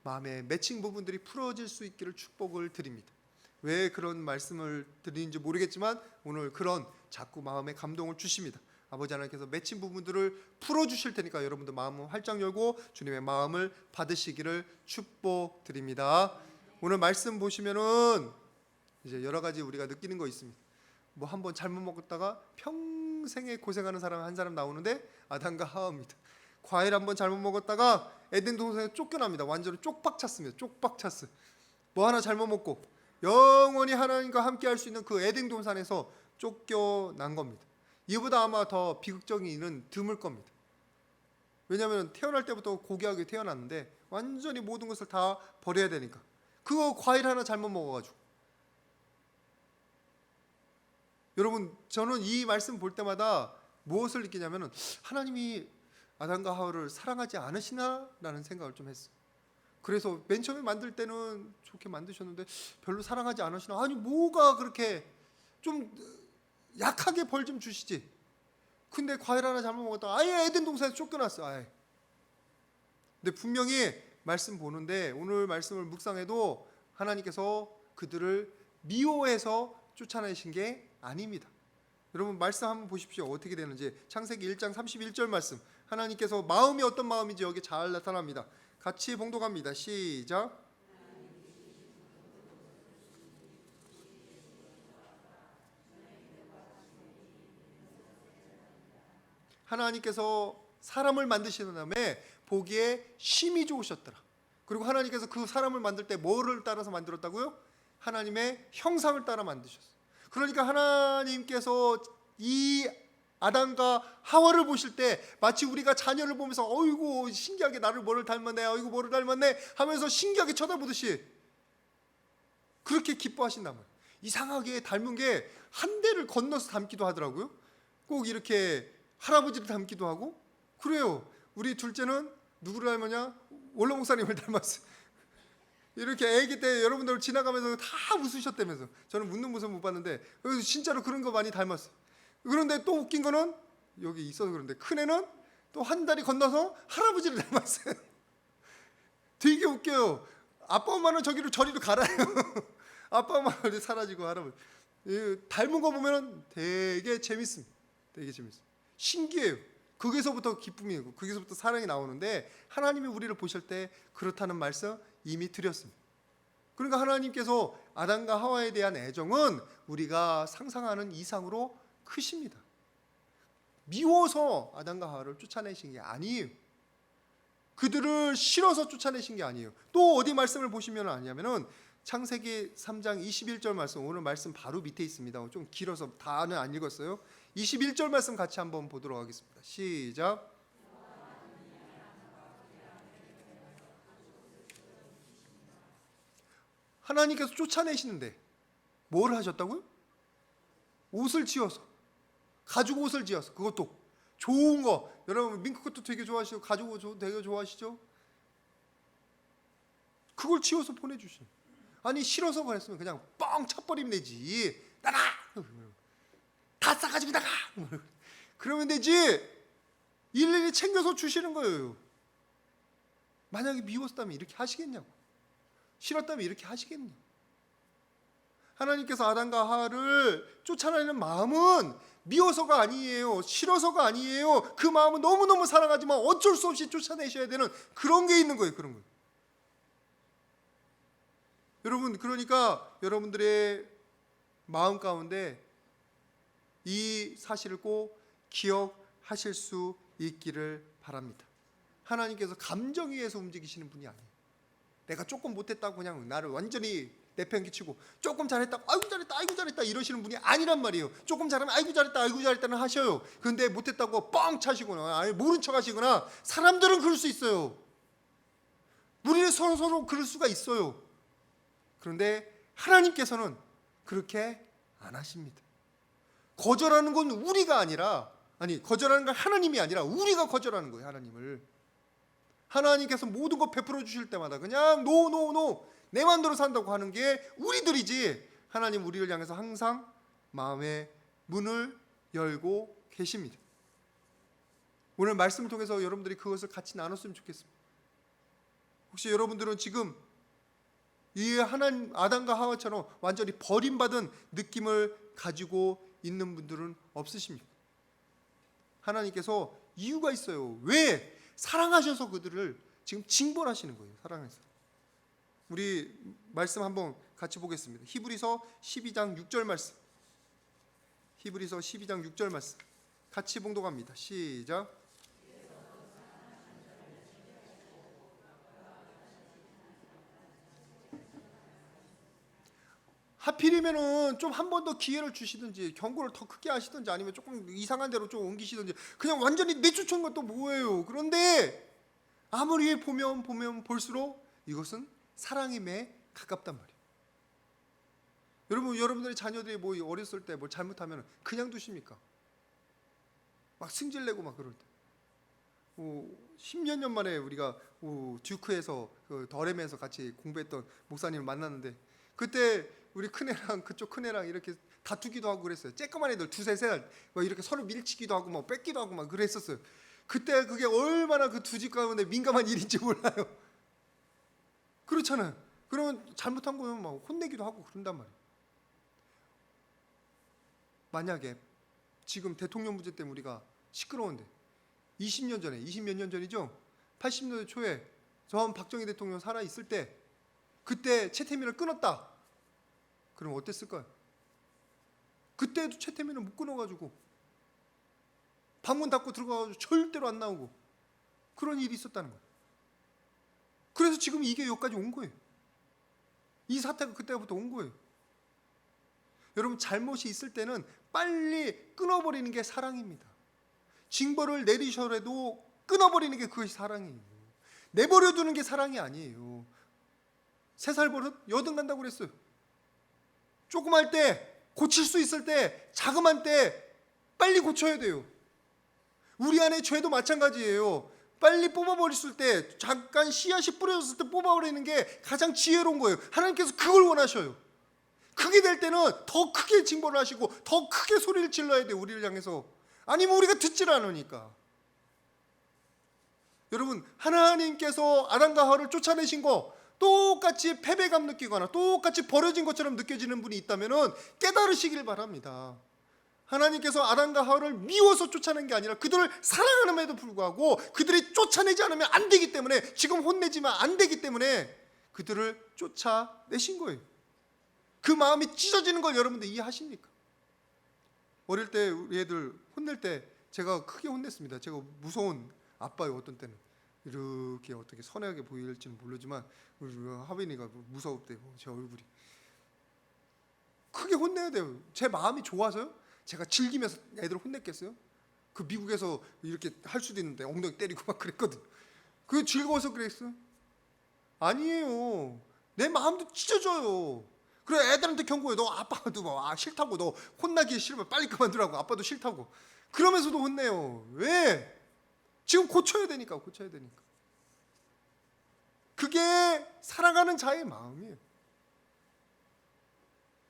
마음의 맺힌 부분들이 풀어질 수 있기를 축복을 드립니다. 왜 그런 말씀을 드리는지 모르겠지만 오늘 그런 자꾸 마음의 감동을 주십니다. 아버지 하나님께서 맺힌 부분들을 풀어주실 테니까 여러분들 마음을 활짝 열고 주님의 마음을 받으시기를 축복드립니다. 오늘 말씀 보시면은 이제 여러 가지 우리가 느끼는 거 있습니다. 뭐 한번 잘못 먹었다가 평생에 고생하는 사람 한 사람 나오는데 아담과 하와입니다. 과일 한번 잘못 먹었다가 에덴 동산에 쫓겨납니다. 완전히 쪽박 찼습니다. 쪽박 찼어요. 뭐 하나 잘못 먹고 영원히 하나님과 함께 할 수 있는 그 에덴 동산에서 쫓겨난 겁니다. 이보다 아마 더 비극적인 일은 드물 겁니다. 왜냐하면 태어날 때부터 고귀하게 태어났는데 완전히 모든 것을 다 버려야 되니까. 그거 과일 하나 잘못 먹어가지고. 여러분, 저는 이 말씀 볼 때마다 무엇을 느끼냐면 하나님이 아담과 하와를 사랑하지 않으시나라는 생각을 좀 했어요. 그래서 맨 처음에 만들 때는 좋게 만드셨는데 별로 사랑하지 않으시나? 아니 뭐가 그렇게 좀 약하게 벌 좀 주시지. 근데 과일 하나 잘못 먹었다가 아예 에덴 동산에서 쫓겨났어. 아예. 근데 분명히 말씀 보는데 오늘 말씀을 묵상해도 하나님께서 그들을 미워해서 쫓아내신 게 아닙니다. 여러분 말씀 한번 보십시오. 어떻게 되는지. 창세기 1장 31절 말씀. 하나님께서 마음이 어떤 마음인지 여기 잘 나타납니다. 같이 봉독합니다. 시작. 하나님께서 사람을 만드시는 다음에 보기에 심히 좋으셨더라. 그리고 하나님께서 그 사람을 만들 때 뭐를 따라서 만들었다고요? 하나님의 형상을 따라 만드셨어요. 그러니까 하나님께서 이 아담과 하와를 보실 때 마치 우리가 자녀를 보면서 어이구 신기하게 나를 뭐를 닮았네, 어이구 뭐를 닮았네 하면서 신기하게 쳐다보듯이 그렇게 기뻐하신단 말이에요. 이상하게 닮은 게 한 대를 건너서 닮기도 하더라고요. 꼭 이렇게 할아버지를 닮기도 하고 그래요. 우리 둘째는 누구를 닮았냐? 원로 목사님을 닮았어요. 이렇게 아기 때 여러분들 지나가면서 다 웃으셨다면서. 저는 웃는 모습 못 봤는데 진짜로 그런 거 많이 닮았어요. 그런데 또 웃긴 거는 여기 있어서 그런데 큰애는 또 한 다리 건너서 할아버지를 닮았어요. 되게 웃겨요. 아빠 엄마는 저리로 가라요. 아빠 엄마는 어디 사라지고 할아버지. 닮은 거 보면 되게 재밌습니다. 되게 재밌어요. 신기해요. 거기서부터 기쁨이고 거기서부터 사랑이 나오는데 하나님이 우리를 보실 때 그렇다는 말씀 이미 드렸습니다. 그러니까 하나님께서 아담과 하와에 대한 애정은 우리가 상상하는 이상으로 크십니다. 미워서 아담과 하와를 쫓아내신 게 아니에요. 그들을 싫어서 쫓아내신 게 아니에요. 또 어디 말씀을 보시면 아냐면은 창세기 3장 21절 말씀, 오늘 말씀 바로 밑에 있습니다. 좀 길어서 다는 안 읽었어요. 21절 말씀 같이 한번 보도록 하겠습니다. 시작. 하나님께서 쫓아내시는데 뭘 하셨다고요? 옷을 지어서, 가죽 옷을 지어서, 그것도 좋은 거. 여러분 민크 것도 되게 좋아하시고 가죽 옷 되게 좋아하시죠? 그걸 지어서 보내주신. 아니 싫어서 그랬으면 그냥 뻥 쳐버리면 되지. 나가! 다 싸가지고 나가! 그러면 되지. 일일이 챙겨서 주시는 거예요. 만약에 미웠다면 이렇게 하시겠냐고. 싫었다면 이렇게 하시겠냐고. 하나님께서 아담과 하와를 쫓아내는 마음은 미워서가 아니에요. 싫어서가 아니에요. 그 마음은 너무너무 사랑하지만 어쩔 수 없이 쫓아내셔야 되는 그런 게 있는 거예요. 그런 거예요. 여러분, 그러니까 여러분들의 마음 가운데 이 사실을 꼭 기억하실 수 있기를 바랍니다. 하나님께서 감정 위에서 움직이시는 분이 아니에요. 내가 조금 못했다고 그냥 나를 완전히 내팽개치고 조금 잘했다고 아이고 잘했다 이러시는 분이 아니란 말이에요. 조금 잘하면 아이고 잘했다는 하셔요. 그런데 못했다고 뻥 차시거나 아니 모른 척 하시거나 사람들은 그럴 수 있어요. 우리는 서로 그럴 수가 있어요. 그런데 하나님께서는 그렇게 안 하십니다. 거절하는 건 우리가 아니라 거절하는 건 하나님이 아니라 우리가 거절하는 거예요. 하나님을. 하나님께서 모든 거 베풀어 주실 때마다 그냥 노 내 맘대로 산다고 하는 게 우리들이지 하나님 우리를 향해서 항상 마음의 문을 열고 계십니다. 오늘 말씀을 통해서 여러분들이 그것을 같이 나눴으면 좋겠습니다. 혹시 여러분들은 지금 이 하나님 아담과 하와처럼 완전히 버림받은 느낌을 가지고 있는 분들은 없으십니까? 하나님께서 이유가 있어요. 왜? 사랑하셔서 그들을 지금 징벌하시는 거예요. 사랑해서. 우리 말씀 한번 같이 보겠습니다. 히브리서 12장 6절 말씀. 히브리서 12장 6절 말씀. 같이 봉독합니다. 시작. 하필이면은 좀 한 번 더 기회를 주시든지 경고를 더 크게 하시든지 아니면 조금 이상한 대로 좀 옮기시든지 그냥 완전히 내쫓은 것도 뭐예요. 그런데 아무리 보면 볼수록 이것은 사랑임에 가깝단 말이에요. 여러분들의 자녀들이 뭐 어렸을 때 뭘 잘못하면 그냥 두십니까? 막 승질내고 막 그럴 때. 10몇 년 만에 우리가 듀크에서 그 더렘에서 같이 공부했던 목사님을 만났는데 그때 우리 큰애랑 그쪽 큰애랑 이렇게 다투기도 하고 그랬어요. 쬐끄만 애들 2-3살 막 이렇게 서로 밀치기도 하고 막 뺏기도 하고 막 그랬었어요. 그때 그게 얼마나 그 두 집 가운데 민감한 일인지 몰라요. 그렇잖아요. 그러면 잘못한 거면 막 혼내기도 하고 그런단 말이에요. 만약에 지금 대통령 문제 때문에 우리가 시끄러운데 20년 전에 20몇 년 전이죠. 80년대 초에 전 박정희 대통령 살아있을 때 그때 최태민을 끊었다. 그럼 어땠을까요? 그때도 최태민을 못 끊어가지고 방문 닫고 들어가가지고 절대로 안 나오고 그런 일이 있었다는 거예요. 그래서 지금 이게 여기까지 온 거예요. 이 사태가 그때부터 온 거예요. 여러분 잘못이 있을 때는 빨리 끊어버리는 게 사랑입니다. 징벌을 내리셔라도 끊어버리는 게 그것이 사랑이에요. 내버려 두는 게 사랑이 아니에요. 3살 버릇 여든 간다고 그랬어요. 조그만 때 고칠 수 있을 때 자그만 때 빨리 고쳐야 돼요. 우리 안에 죄도 마찬가지예요. 빨리 뽑아버렸을 때 잠깐 씨앗이 뿌려졌을 때 뽑아버리는 게 가장 지혜로운 거예요. 하나님께서 그걸 원하셔요. 그게 될 때는 더 크게 징벌을 하시고 더 크게 소리를 질러야 돼요. 우리를 향해서. 아니면 우리가 듣질 않으니까. 여러분 하나님께서 아담과 하와를 쫓아내신 거 똑같이 패배감 느끼거나 똑같이 버려진 것처럼 느껴지는 분이 있다면 깨달으시길 바랍니다. 하나님께서 아담과 하와를 미워서 쫓아낸 게 아니라 그들을 사랑하는에도 불구하고 그들이 쫓아내지 않으면 안 되기 때문에 지금 혼내지만 안 되기 때문에 그들을 쫓아내신 거예요. 그 마음이 찢어지는 걸 여러분들 이해하십니까? 어릴 때 우리 애들 혼낼 때 제가 크게 혼냈습니다. 제가 무서운 아빠예요. 어떤 때는 이렇게 어떻게 선하게 보일지는 모르지만 우리 하빈이가 무서웠대요. 제 얼굴이 크게 혼내야 돼요. 제 마음이 좋아서요? 제가 즐기면서 애들을 혼냈겠어요? 그 미국에서 이렇게 할 수도 있는데 엉덩이 때리고 막 그랬거든요. 그게 즐거워서 그랬어요? 아니에요. 내 마음도 찢어져요. 그래 애들한테 경고해. 너 아빠도 뭐 싫다고 너 혼나기 싫으면 빨리 그만두라고. 아빠도 싫다고. 그러면서도 혼내요. 왜? 지금 고쳐야 되니까. 그게 살아가는 자의 마음이에요.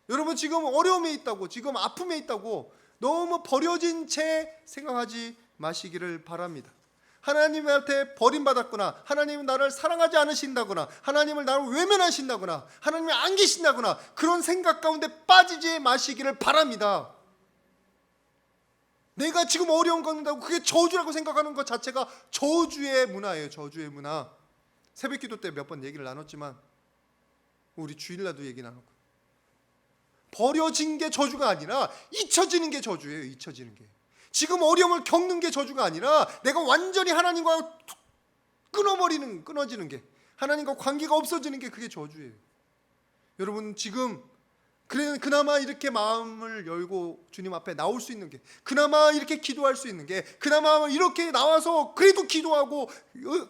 여러분 지금 어려움에 있다고 지금 아픔에 있다고 너무 버려진 채 생각하지 마시기를 바랍니다. 하나님한테 버림받았구나, 하나님은 나를 사랑하지 않으신다거나, 하나님을 나를 외면하신다거나, 하나님이 안 계신다거나 그런 생각 가운데 빠지지 마시기를 바랍니다. 내가 지금 어려움 겪는다고 그게 저주라고 생각하는 것 자체가 저주의 문화예요. 저주의 문화. 새벽기도 때 몇 번 얘기를 나눴지만 우리 주일날도 얘기 나눴고 버려진 게 저주가 아니라 잊혀지는 게 저주예요. 잊혀지는 게. 지금 어려움을 겪는 게 저주가 아니라 내가 완전히 하나님과 끊어지는 게, 하나님과 관계가 없어지는 게 그게 저주예요. 여러분 지금 그나마 이렇게 마음을 열고 주님 앞에 나올 수 있는 게, 그나마 이렇게 기도할 수 있는 게, 그나마 이렇게 나와서 그래도 기도하고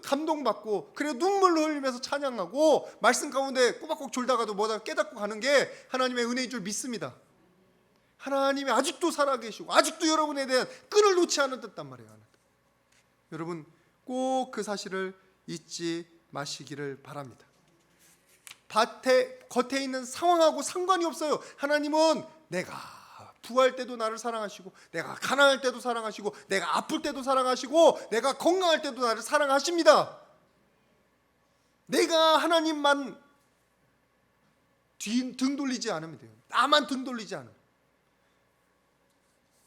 감동받고 그래도 눈물을 흘리면서 찬양하고 말씀 가운데 꼬박꼬박 졸다가도 뭐다 깨닫고 가는 게 하나님의 은혜인 줄 믿습니다. 하나님이 아직도 살아계시고 아직도 여러분에 대한 끈을 놓지 않았단 말이에요. 여러분 꼭 그 사실을 잊지 마시기를 바랍니다. 겉에 있는 상황하고 상관이 없어요. 하나님은 내가 부할 때도 나를 사랑하시고, 내가 가난할 때도 사랑하시고, 내가 아플 때도 사랑하시고, 내가 건강할 때도 나를 사랑하십니다. 내가 하나님만 등 돌리지 않으면 돼요. 나만 등 돌리지 않으면.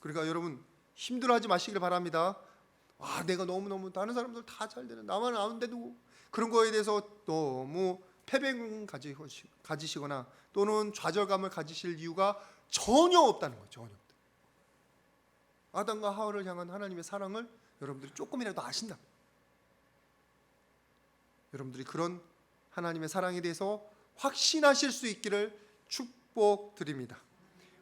그러니까 여러분 힘들어하지 마시길 바랍니다. 내가 너무너무 다른 사람들 다 잘 되는 나만 안 돼도 그런 거에 대해서 너무 패배감 가지시거나 또는 좌절감을 가지실 이유가 전혀 없다는 거죠. 전혀 없다. 아담과 하와를 향한 하나님의 사랑을 여러분들이 조금이라도 아신다. 여러분들이 그런 하나님의 사랑에 대해서 확신하실 수 있기를 축복드립니다.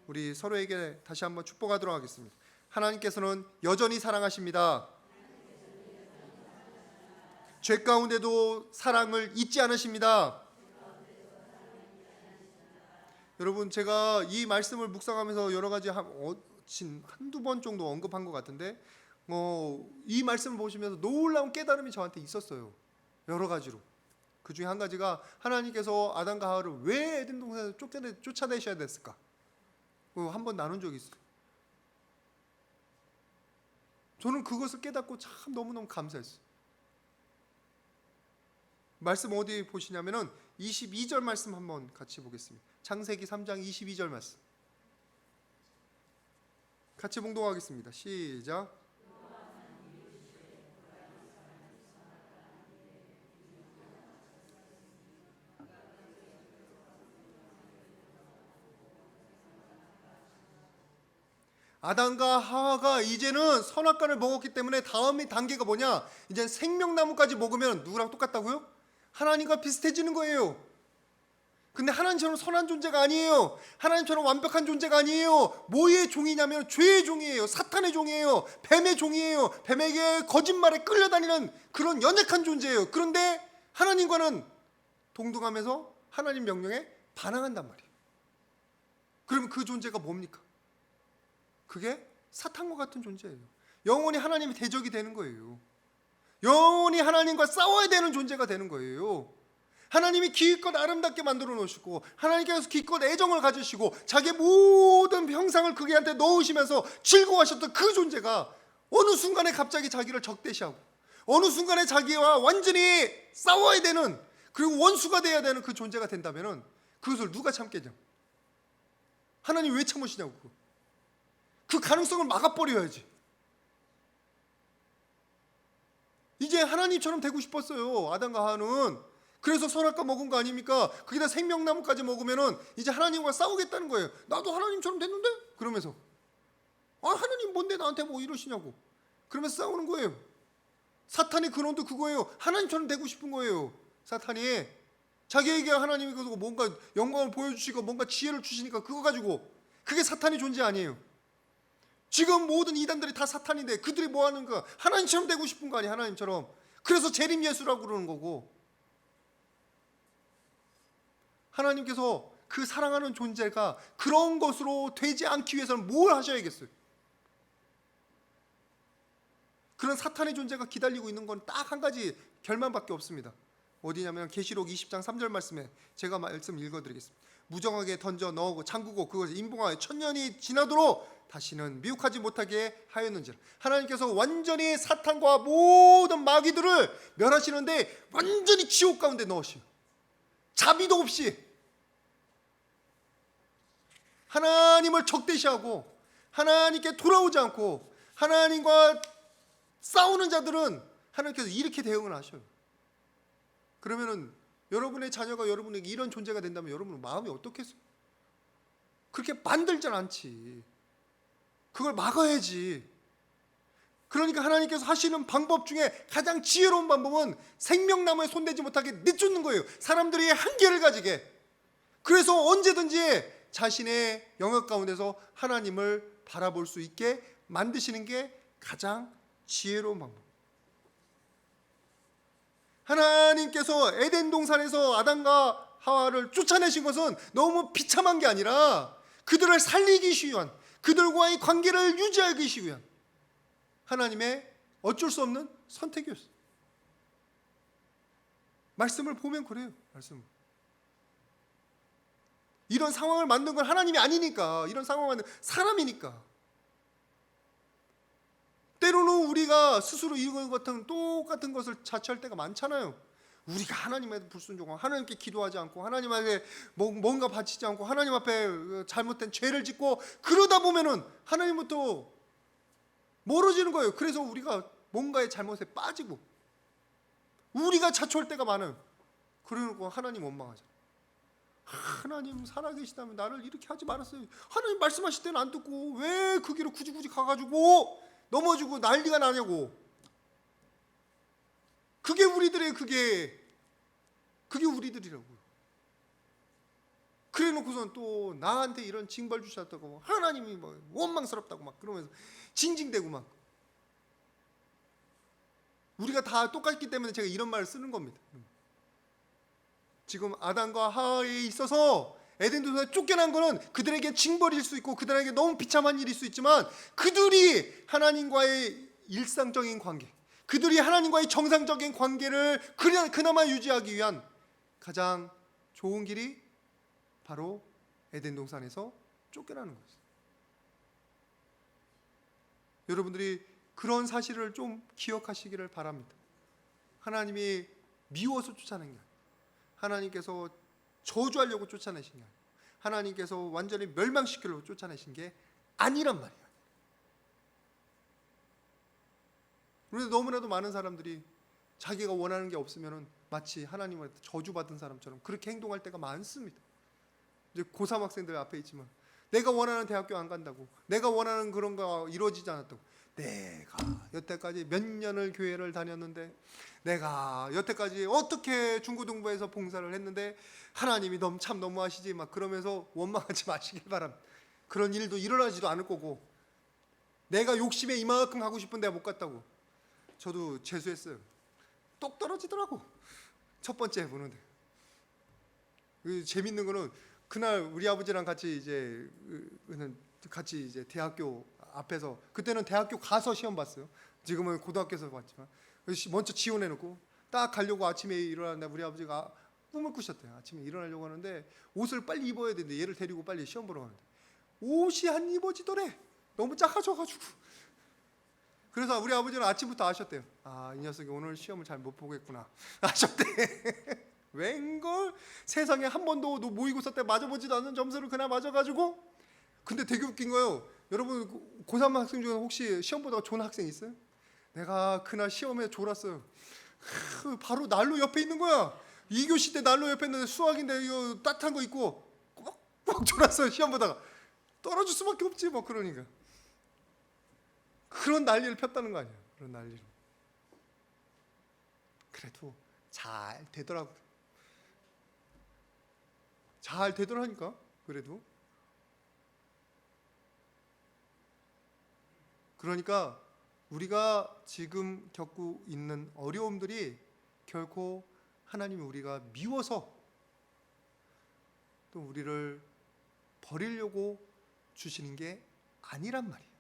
우리 서로에게 다시 한번 축복하도록 하겠습니다. 하나님께서는 여전히 사랑하십니다. 죄 가운데도 사랑을 잊지 않으십니다. 여러분 제가 이 말씀을 묵상하면서 여러 가지 한두 번 정도 언급한 것 같은데 이 말씀을 보시면서 놀라운 깨달음이 저한테 있었어요. 여러 가지로. 그 중에 한 가지가 하나님께서 아담과 하와를 왜 에덴 동산에서 쫓아내셔야 됐을까? 한번 나눈 적이 있어요. 저는 그것을 깨닫고 참 너무너무 감사했어요. 말씀 어디 보시냐면은 22절 말씀 한번 같이 보겠습니다. 창세기 3장 22절 말씀. 같이 봉독하겠습니다. 시작. 아담과 하와가 이제는 선악과를 먹었기 때문에 다음 단계가 뭐냐? 이제 생명나무까지 먹으면 누구랑 똑같다고요? 하나님과 비슷해지는 거예요. 근데 하나님처럼 선한 존재가 아니에요. 하나님처럼 완벽한 존재가 아니에요. 뭐의 종이냐면 죄의 종이에요. 사탄의 종이에요. 뱀의 종이에요. 뱀에게 거짓말에 끌려다니는 그런 연약한 존재예요. 그런데 하나님과는 동등하면서 하나님 명령에 반항한단 말이에요. 그러면 그 존재가 뭡니까? 그게 사탄과 같은 존재예요. 영원히 하나님의 대적이 되는 거예요. 영원히 하나님과 싸워야 되는 존재가 되는 거예요. 하나님이 기껏 아름답게 만들어 놓으시고 하나님께서 기껏 애정을 가지시고 자기의 모든 형상을 그에한테 넣으시면서 즐거워하셨던 그 존재가 어느 순간에 갑자기 자기를 적대시하고 어느 순간에 자기와 완전히 싸워야 되는 그리고 원수가 돼야 되는 그 존재가 된다면 그것을 누가 참겠냐? 하나님 왜 참으시냐고. 그 가능성을 막아버려야지. 이제 하나님처럼 되고 싶었어요. 아담과 하와는. 그래서 선악과 먹은 거 아닙니까? 거기다 생명나무까지 먹으면은 이제 하나님과 싸우겠다는 거예요. 나도 하나님처럼 됐는데? 그러면서 하나님 뭔데 나한테 뭐 이러시냐고. 그러면서 싸우는 거예요. 사탄의 근원도 그거예요. 하나님처럼 되고 싶은 거예요. 사탄이 자기에게 하나님이 뭔가 영광을 보여주시고 뭔가 지혜를 주시니까 그거 가지고 그게 사탄의 존재 아니에요. 지금 모든 이단들이 다 사탄인데 그들이 뭐 하는 거야? 하나님처럼 되고 싶은 거 아니야? 하나님처럼. 그래서 재림 예수라고 그러는 거고. 하나님께서 그 사랑하는 존재가 그런 것으로 되지 않기 위해서는 뭘 하셔야겠어요? 그런 사탄의 존재가 기다리고 있는 건 딱 한 가지 결말밖에 없습니다. 어디냐면 계시록 20장 3절 말씀에 제가 말씀 읽어드리겠습니다. 무정하게 던져 넣고 잠그고 그것을 임봉하여 천년이 지나도록 다시는 미혹하지 못하게 하였는지라. 하나님께서 완전히 사탄과 모든 마귀들을 멸하시는데 완전히 지옥 가운데 넣으시고 자비도 없이 하나님을 적대시하고 하나님께 돌아오지 않고 하나님과 싸우는 자들은 하나님께서 이렇게 대응을 하셔요. 그러면은 여러분의 자녀가 여러분에게 이런 존재가 된다면 여러분은 마음이 어떻겠어요? 그렇게 만들진 않지. 그걸 막아야지. 그러니까 하나님께서 하시는 방법 중에 가장 지혜로운 방법은 생명나무에 손대지 못하게 내쫓는 거예요. 사람들이 한계를 가지게. 그래서 언제든지 자신의 영역 가운데서 하나님을 바라볼 수 있게 만드시는 게 가장 지혜로운 방법. 하나님께서 에덴 동산에서 아담과 하와를 쫓아내신 것은 너무 비참한 게 아니라 그들을 살리기 위한, 그들과의 관계를 유지하기 위한 하나님의 어쩔 수 없는 선택이었어요. 말씀을 보면 그래요. 말씀. 이런 상황을 만든 건 하나님이 아니니까, 이런 상황을 만든 사람이니까. 때로는 우리가 스스로 이루는 것 같은 똑같은 것을 자처할 때가 많잖아요. 우리가 하나님에 불순종하고 하나님께 기도하지 않고 하나님 앞에 뭔가 바치지 않고 하나님 앞에 잘못된 죄를 짓고 그러다 보면은 하나님부터 멀어지는 거예요. 그래서 우리가 뭔가의 잘못에 빠지고 우리가 자초할 때가 많아요. 그러고 하나님 원망하잖아요. 하나님 살아계시다면 나를 이렇게 하지 말았어요. 하나님 말씀하실 때는 안 듣고 왜 그 길을 굳이 가가지고 넘어지고 난리가 나냐고. 그게 우리들의 그게 우리들이라고요. 그래놓고선 또 나한테 이런 징벌 주셨다고 하나님이 뭐 원망스럽다고 막 그러면서 징징대고 막. 우리가 다 똑같기 때문에 제가 이런 말을 쓰는 겁니다. 지금 아담과 하와에 있어서 에덴 동산에 쫓겨난 거는 그들에게 징벌일 수 있고 그들에게 너무 비참한 일일 수 있지만 그들이 하나님과의 일상적인 관계, 그들이 하나님과의 정상적인 관계를 그나마 유지하기 위한 가장 좋은 길이 바로 에덴 동산에서 쫓겨나는 거예요. 여러분들이 그런 사실을 좀 기억하시기를 바랍니다. 하나님이 미워서 쫓아낸 게 아니에요. 하나님께서 저주하려고 쫓아내신 게 아니에요. 하나님께서 완전히 멸망시키려고 쫓아내신 게 아니란 말이에요. 그런데 너무나도 많은 사람들이 자기가 원하는 게 없으면 마치 하나님한테 저주받은 사람처럼 그렇게 행동할 때가 많습니다. 이제 고3 학생들 앞에 있지만 내가 원하는 대학교 안 간다고, 내가 원하는 그런 거 이루어지지 않았다고, 내가 여태까지 몇 년을 교회를 다녔는데, 내가 여태까지 어떻게 중고등부에서 봉사를 했는데 하나님이 참 너무하시지 막 그러면서 원망하지 마시길 바랍니다. 그런 일도 일어나지도 않을 거고, 내가 욕심에 이만큼 가고 싶은데 못 갔다고. 저도 재수했어요. 똑 떨어지더라고. 첫 번째 보는데. 재밌는 거는 그날 우리 아버지랑 같이 이제 대학교 앞에서, 그때는 대학교 가서 시험 봤어요. 지금은 고등학교에서 봤지만 먼저 지원해놓고 딱 가려고 아침에 일어났는데 우리 아버지가 꿈을 꾸셨대요. 아침에 일어나려고 하는데 옷을 빨리 입어야 되는데 얘를 데리고 빨리 시험 보러 가는데 옷이 안 입어지더래. 너무 작아져가지고. 그래서 우리 아버지는 아침부터 아셨대요. 아, 이 녀석이 오늘 시험을 잘 못 보겠구나 아셨대. 웬걸 세상에 한 번도 모의고사 때 맞아보지도 않는 점수를 그날 맞아가지고. 근데 되게 웃긴 거예요. 여러분 고3 학생 중에 혹시 시험 보다가 졸은 학생 있어요? 내가 그날 시험에 졸았어요. 바로 난로 옆에 있는 거야. 2교시 때 난로 옆에 있는데 수학인데 이거 따뜻한 거 있고 꼭 졸았어요. 시험 보다가 떨어질 수밖에 없지 뭐. 그러니까 그런 난리를 폈다는 거 아니에요. 그런 난리를. 그래도 잘 되더라고요. 잘 되더라니까. 그래도. 그러니까 우리가 지금 겪고 있는 어려움들이 결코 하나님이 우리가 미워서 또 우리를 버리려고 주시는 게 아니란 말이에요.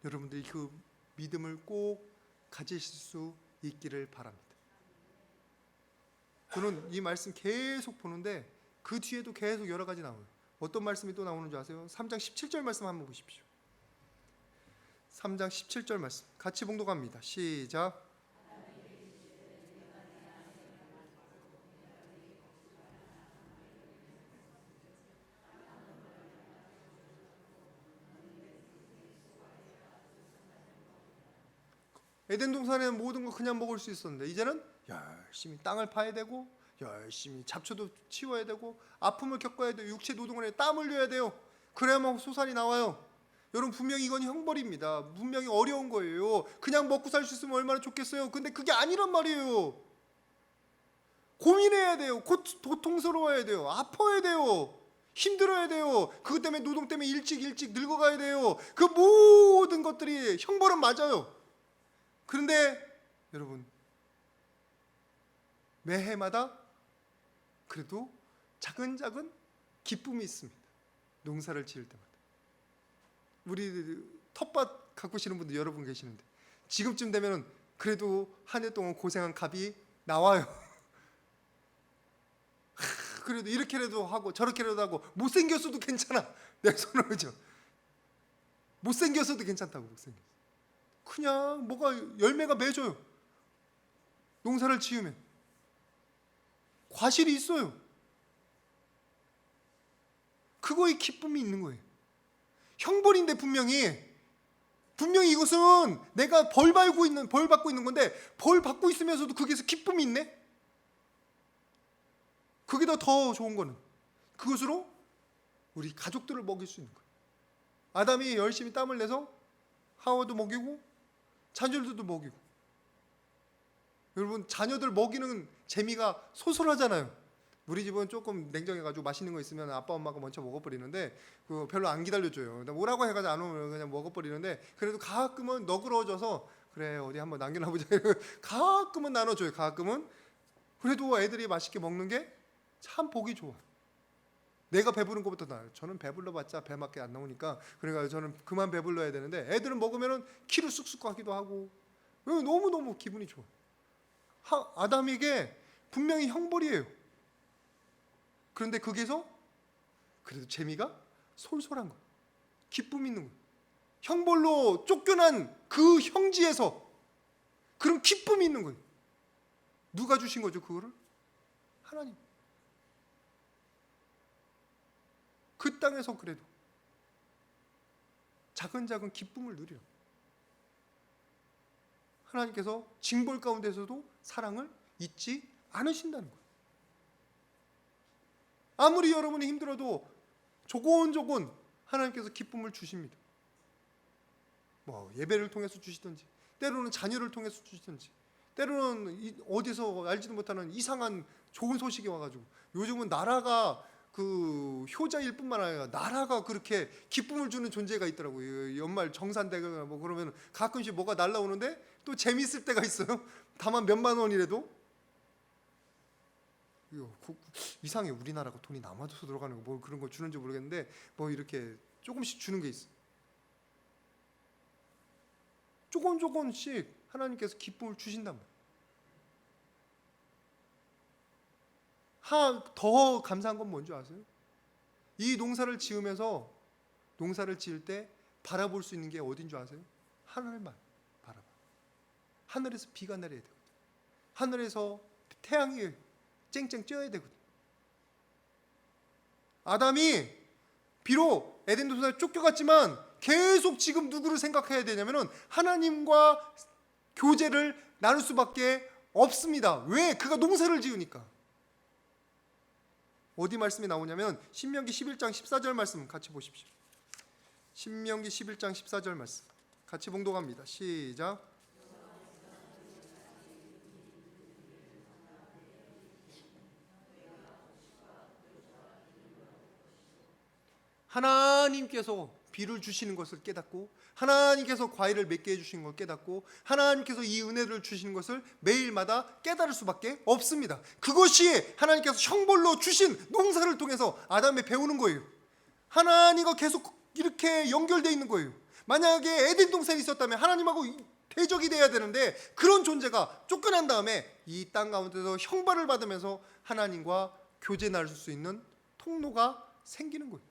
여러분들이 그 믿음을 꼭 가지실 수 있기를 바랍니다. 저는 이 말씀 계속 보는데 그 뒤에도 계속 여러 가지 나와요. 어떤 말씀이 또 나오는 줄 아세요? 3장 17절 말씀 한번 보십시오. 3장 17절 말씀 같이 봉독합니다. 시작. 에덴 동산에는 모든 거 그냥 먹을 수 있었는데 이제는 열심히 땅을 파야 되고 열심히 잡초도 치워야 되고 아픔을 겪어야 돼요. 육체 노동을 해야 땀 흘려야 돼요. 그래야만 소산이 나와요. 여러분 분명히 이건 형벌입니다. 분명히 어려운 거예요. 그냥 먹고 살 수 있으면 얼마나 좋겠어요. 근데 그게 아니란 말이에요. 고민해야 돼요. 고통스러워야 돼요. 아파야 돼요. 힘들어야 돼요. 그것 때문에 노동 때문에 일찍 늙어가야 돼요. 그 모든 것들이 형벌은 맞아요. 그런데 여러분 매해마다 그래도 작은 기쁨이 있습니다. 농사를 지을 때마다. 우리 텃밭 가꾸시는 분들 여러분 계시는데 지금쯤 되면 그래도 한 해 동안 고생한 값이 나와요. 그래도 이렇게라도 하고 저렇게라도 하고 못생겼어도 괜찮아. 내 손을 그죠? 못생겼어도 괜찮다고. 못생겼어. 그냥 뭐가 열매가 맺어요. 농사를 지으면 과실이 있어요. 그거에 기쁨이 있는 거예요. 형벌인데 분명히 이것은 내가 벌 받고 있는 건데 벌 받고 있으면서도 거기에서 기쁨이 있네. 거기다 더 좋은 거는 그것으로 우리 가족들을 먹일 수 있는 거예요. 아담이 열심히 땀을 내서 하와도 먹이고 자녀들도 먹이고. 여러분, 자녀들 먹이는 재미가 소설하잖아요. 우리 집은 조금 냉정해가지고 맛있는 거 있으면 아빠 엄마가 먼저 먹어버리는데 그거 별로 안 기다려줘요. 뭐라고 해가지고 안 오면 그냥 먹어버리는데 그래도 가끔은 너그러워져서 그래 어디 한번 남겨놔보자. 가끔은 나눠줘요. 가끔은. 그래도 애들이 맛있게 먹는 게 참 보기 좋아. 내가 배부른 것보다 나아요. 저는 배불러봤자 배밖에 안 나오니까 그래가지고 저는 그만 배불러야 되는데 애들은 먹으면은 키로 쑥쑥 가기도 하고 너무너무 기분이 좋아. 아담에게 분명히 형벌이에요. 그런데 거기에서 그래도 재미가 솔솔한 거예요. 기쁨이 있는 거예요. 형벌로 쫓겨난 그 형지에서 그런 기쁨이 있는 거예요. 누가 주신 거죠, 그거를? 하나님. 그 땅에서 그래도 작은 기쁨을 누려. 하나님께서 징벌 가운데서도 사랑을 잊지 않으신다는 거예요. 아무리 여러분이 힘들어도 조곤조곤 하나님께서 기쁨을 주십니다. 뭐 예배를 통해서 주시든지 때로는 자녀를 통해서 주시든지 때로는 어디서 알지도 못하는 이상한 좋은 소식이 와가지고 요즘은 나라가 그 효자일 뿐만 아니라 나라가 그렇게 기쁨을 주는 존재가 있더라고요. 연말 정산되거나 뭐 그러면 가끔씩 뭐가 날라오는데 또 재밌을 때가 있어요. 다만 몇만 원이라도 이상해. 우리나라가 돈이 남아줘서 들어가는 거 뭐 그런 거 주는지 모르겠는데 뭐 이렇게 조금씩 주는 게 있어. 조금씩 하나님께서 기쁨을 주신단 말이에요. 더 감사한 건 뭔지 아세요? 이 농사를 지으면서 농사를 지을 때 바라볼 수 있는 게 어딘 줄 아세요? 하늘만 바라봐. 하늘에서 비가 내려야 되거든. 하늘에서 태양이 쨍쨍 쪄야 되거든. 아담이 비록 에덴 동산에 쫓겨갔지만 계속 지금 누구를 생각해야 되냐면은 하나님과 교제를 나눌 수밖에 없습니다. 왜? 그가 농사를 지으니까. 어디 말씀이 나오냐면 신명기 11장 14절 말씀 같이 보십시오. 신명기 11장 14절 말씀 같이 봉독합니다. 시작. 하나님께서 비를 주시는 것을 깨닫고 하나님께서 과일을 맺게 해주시는 걸 깨닫고 하나님께서 이 은혜를 주시는 것을 매일마다 깨달을 수밖에 없습니다. 그것이 하나님께서 형벌로 주신 농사를 통해서 아담이 배우는 거예요. 하나님과 계속 이렇게 연결되어 있는 거예요. 만약에 에덴 동산이 있었다면 하나님하고 대적이 돼야 되는데 그런 존재가 쫓겨난 다음에 이 땅 가운데서 형벌을 받으면서 하나님과 교제 나눌 수 있는 통로가 생기는 거예요.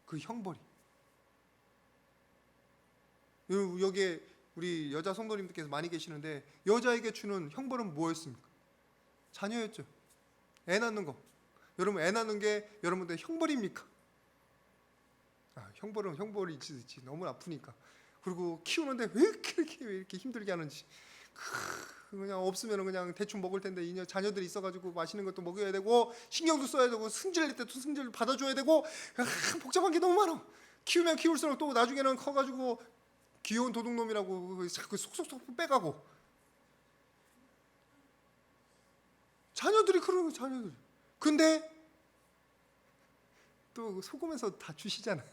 그 형벌이. 여기에 우리 여자 성도님들께서 많이 계시는데 여자에게 주는 형벌은 뭐였습니까? 자녀였죠. 애 낳는 거. 여러분 애 낳는 게 여러분들 형벌입니까? 형벌은 형벌이지. 너무 아프니까. 그리고 키우는데 왜 이렇게 힘들게 하는지. 그냥 없으면 그냥 대충 먹을 텐데 자녀들이 있어가지고 맛있는 것도 먹여야 되고 신경도 써야 되고 승질낼 때도 승질 받아줘야 되고 복잡한 게 너무 많아. 키우면 키울수록 또 나중에는 커가지고 귀여운 도둑놈이라고 자꾸 속속속 빼가고. 자녀들이 그러는 거 자녀들이. 근데 또 속으면서 다 주시잖아.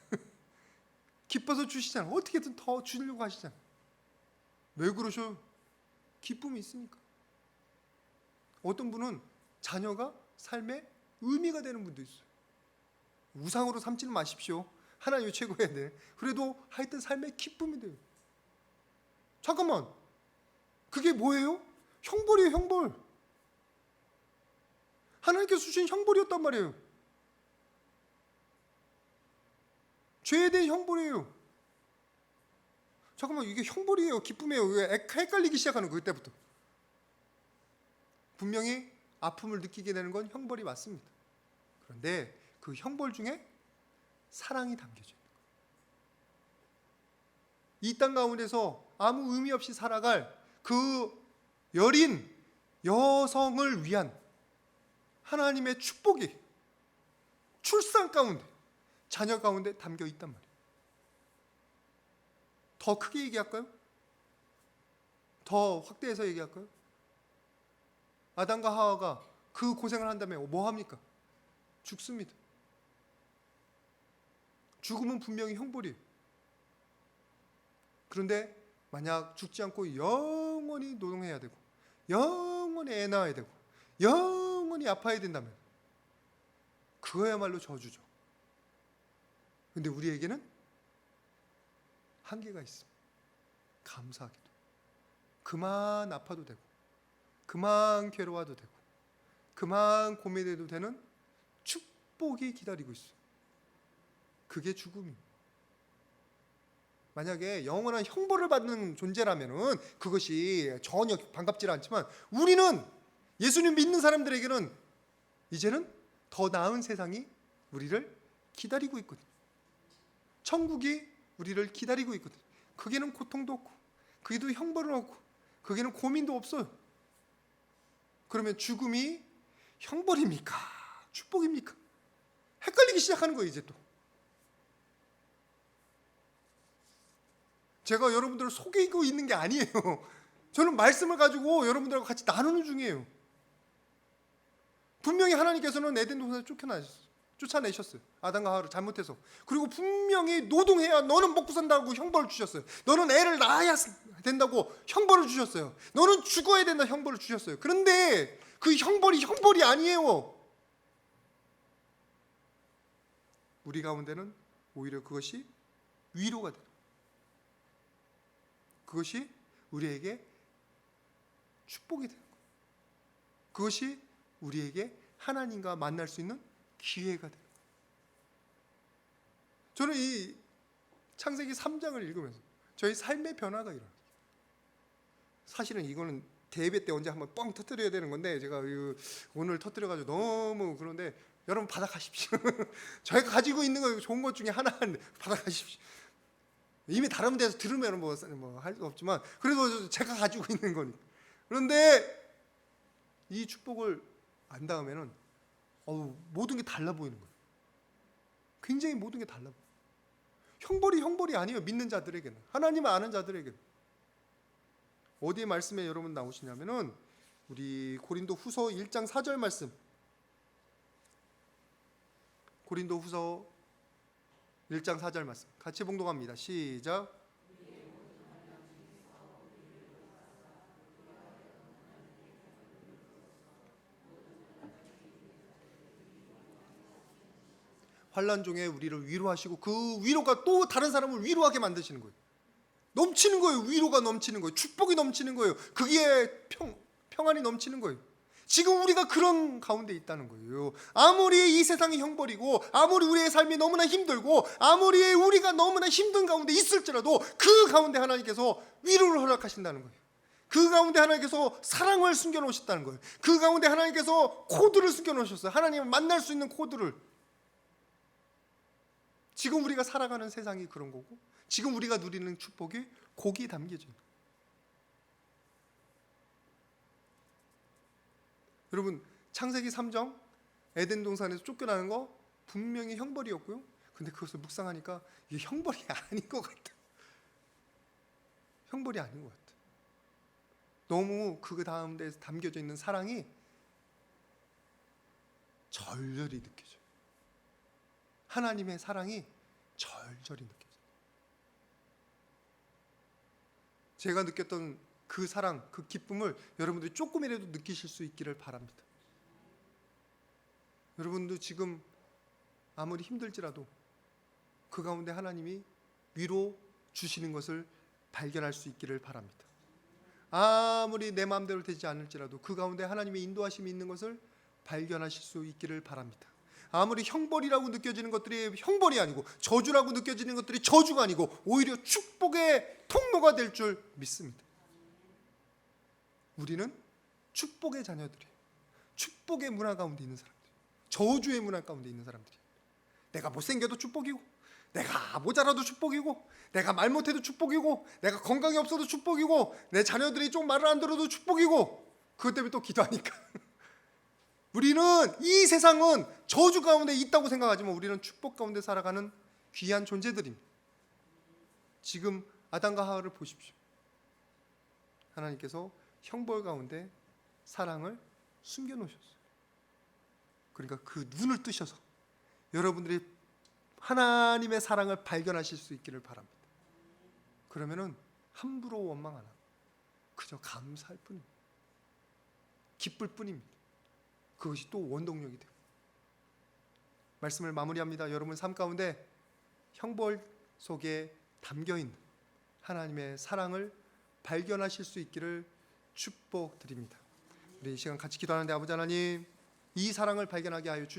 기뻐서 주시잖아. 어떻게든 더 주려고 하시잖아. 왜 그러셔요? 기쁨이 있으니까. 어떤 분은 자녀가 삶의 의미가 되는 분도 있어요. 우상으로 삼지는 마십시오. 하나님이 최고해야 돼. 그래도 하여튼 삶의 기쁨이 돼요. 잠깐만. 그게 뭐예요? 형벌이에요, 형벌. 하나님께서 주신 형벌이었단 말이에요. 죄에 대한 형벌이에요. 잠깐만, 이게 형벌이에요, 기쁨이에요? 왜 헷갈리기 시작하는 거예요, 그때부터. 분명히 아픔을 느끼게 되는 건 형벌이 맞습니다. 그런데 그 형벌 중에 사랑이 담겨져 있는 거예요. 이 땅 가운데서 아무 의미 없이 살아갈 그 여린 여성을 위한 하나님의 축복이 출산 가운데, 자녀 가운데 담겨 있단 말이에요. 더 크게 얘기할까요? 더 확대해서 얘기할까요? 아담과 하와가 그 고생을 한다면 뭐 합니까? 죽습니다. 죽음은 분명히 형벌이에요. 그런데 만약 죽지 않고 영원히 노동해야 되고 영원히 애 낳아야 되고 영원히 아파야 된다면 그거야말로 저주죠. 그런데 우리에게는 한계가 있습니다. 감사하게도 그만 아파도 되고 그만 괴로워도 되고 그만 고민해도 되는 축복이 기다리고 있어요. 그게 죽음입니다. 만약에 영원한 형벌을 받는 존재라면은 그것이 전혀 반갑지 않지만 우리는 예수님 믿는 사람들에게는 이제는 더 나은 세상이 우리를 기다리고 있거든요. 천국이 우리를 기다리고 있거든요. 거기는 고통도 없고 거기도 형벌은 없고 거기는 고민도 없어요. 그러면 죽음이 형벌입니까? 축복입니까? 헷갈리기 시작하는 거예요. 이제 또 제가 여러분들을 속이고 있는 게 아니에요. 저는 말씀을 가지고 여러분들하고 같이 나누는 중이에요. 분명히 하나님께서는 에덴 동산을 쫓아내셨어요. 아담과 하와를 잘못해서. 그리고 분명히 노동해야 너는 먹고 산다고 형벌을 주셨어요. 너는 애를 낳아야 된다고 형벌을 주셨어요. 너는 죽어야 된다 형벌을 주셨어요. 그런데 그 형벌이 아니에요. 우리 가운데는 오히려 그것이 위로가 돼요. 그것이 우리에게 축복이 되는 거예요. 그것이 우리에게 하나님과 만날 수 있는 기회가 되는 거예요. 저는 이 창세기 3장을 읽으면서 저희 삶의 변화가 일어나요. 사실은 이거는 대회 때 언제 한번 뻥 터뜨려야 되는 건데 제가 오늘 터뜨려가지고 너무 그런데 여러분 받아가십시오. 저희가 가지고 있는 거 좋은 것 중에 하나인데 받아가십시오. 이미 다른 데서 들으면 뭐 할 수 없지만 그래도 제가 가지고 있는 거니까. 그런데 이 축복을 안 닿으면은 모든 게 달라 보이는 거예요. 굉장히 모든 게 달라 보여요. 형벌이 아니에요. 믿는 자들에게는. 하나님을 아는 자들에게는. 어디에 말씀에 여러분 나오시냐면은 우리 고린도 후서 1장 4절 말씀. 고린도 후서 1장 4절 말씀 같이 봉독합니다. 시작. 환난 중에 우리를 위로하시고 그 위로가 또 다른 사람을 위로하게 만드시는 거예요. 넘치는 거예요. 위로가 넘치는 거예요. 축복이 넘치는 거예요. 그게 평안이 넘치는 거예요. 지금 우리가 그런 가운데 있다는 거예요. 아무리 이 세상이 형벌이고 아무리 우리의 삶이 너무나 힘들고 아무리 우리가 너무나 힘든 가운데 있을지라도 그 가운데 하나님께서 위로를 허락하신다는 거예요. 그 가운데 하나님께서 사랑을 숨겨놓으셨다는 거예요. 그 가운데 하나님께서 코드를 숨겨놓으셨어요. 하나님을 만날 수 있는 코드를. 지금 우리가 살아가는 세상이 그런 거고 지금 우리가 누리는 축복이 거기에 담겨져 있는 거예요. 여러분 창세기 3장 에덴 동산에서 쫓겨나는 거 분명히 형벌이었고요. 근데 그것을 묵상하니까 이게 형벌이 아닌 것 같아. 형벌이 아닌 것 같아. 너무 그 다음 데에 담겨져 있는 사랑이 절절히 느껴져요. 하나님의 사랑이 절절히 느껴져요. 제가 느꼈던 그 사랑, 그 기쁨을 여러분들이 조금이라도 느끼실 수 있기를 바랍니다. 여러분도 지금 아무리 힘들지라도 그 가운데 하나님이 위로 주시는 것을 발견할 수 있기를 바랍니다. 아무리 내 마음대로 되지 않을지라도 그 가운데 하나님의 인도하심이 있는 것을 발견하실 수 있기를 바랍니다. 아무리 형벌이라고 느껴지는 것들이 형벌이 아니고 저주라고 느껴지는 것들이 저주가 아니고 오히려 축복의 통로가 될 줄 믿습니다. 우리는 축복의 자녀들이에요. 축복의 문화 가운데 있는 사람들, 저주의 문화 가운데 있는 사람들이. 내가 못생겨도 축복이고, 내가 모자라도 축복이고, 내가 말 못해도 축복이고, 내가 건강이 없어도 축복이고, 내 자녀들이 좀 말을 안 들어도 축복이고, 그것 때문에 또 기도하니까. 우리는 이 세상은 저주 가운데 있다고 생각하지만 우리는 축복 가운데 살아가는 귀한 존재들입니다. 지금 아담과 하와를 보십시오. 하나님께서 형벌 가운데 사랑을 숨겨놓으셨어요. 그러니까 그 눈을 뜨셔서 여러분들이 하나님의 사랑을 발견하실 수 있기를 바랍니다. 그러면은 함부로 원망 안 하고 그저 감사할 뿐입니다. 기쁠 뿐입니다. 그것이 또 원동력이 되고. 말씀을 마무리합니다. 여러분 삶 가운데 형벌 속에 담겨있는 하나님의 사랑을 발견하실 수 있기를 축복드립니다. 우리 이 시간 같이 기도하는데 아버지 하나님, 이 사랑을 발견하게 하여 주시옵소서.